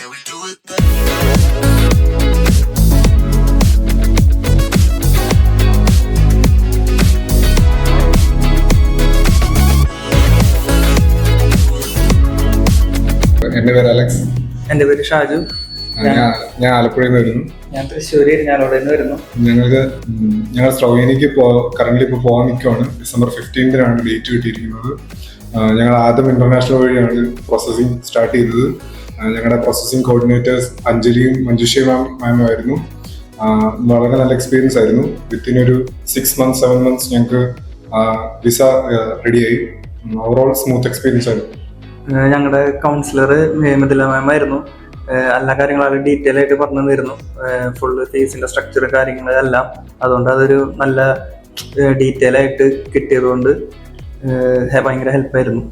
Can we do it then? എൻ്റെ പേര് Alex. എൻ്റെ പേര് ഷാജു. ഞാൻ ആലപ്പുഴയിൽ നിന്ന് വരുന്നു. ഞാൻ തൃശ്ശൂർ ഇരിഞ്ഞാലോടെ നിന്ന് വരുന്നു. ഞങ്ങൾ സ്ലൊവേനിയക്ക് കറന്റ് ഇപ്പോൾ പോകാൻ നിൽക്കുവാണ്. December 15 ഡേറ്റ് കിട്ടിയിരിക്കുന്നത്. ഞങ്ങൾ ആദ്യം ഇന്റർനാഷണൽ വഴിയാണ് പ്രോസസ്സിംഗ് സ്റ്റാർട്ട് ചെയ്തത്. ഞങ്ങളുടെ പ്രോസസ്സിംഗ് കോർഡിനേറ്റേഴ്സ് അഞ്ജലിയും മഞ്ജുഷയും മാമുമായിരുന്നു. വളരെ നല്ല എക്സ്പീരിയൻസ് ആയിരുന്നു. വിത്തിൻ ഒരു 6 months 7 months ഞങ്ങൾക്ക് വിസ റെഡിയായി. ഓവറോൾ സ്മൂത്ത് എക്സ്പീരിയൻസ് ആയിരുന്നു. ഞങ്ങളുടെ കൗൺസിലർ മിഥില മാമായിരുന്നു. എല്ലാ കാര്യങ്ങളും ഡീറ്റെയിൽ ആയിട്ട് പറഞ്ഞു തന്നിരുന്നു. ഫുള്ള് ഫീസിന്റെ സ്ട്രക്ചർ കാര്യങ്ങളെല്ലാം. അതുകൊണ്ട് അതൊരു നല്ല ഡീറ്റെയിൽ ആയിട്ട് കിട്ടിയത് കൊണ്ട് ഭയങ്കര ഹെൽപ്പായിരുന്നു.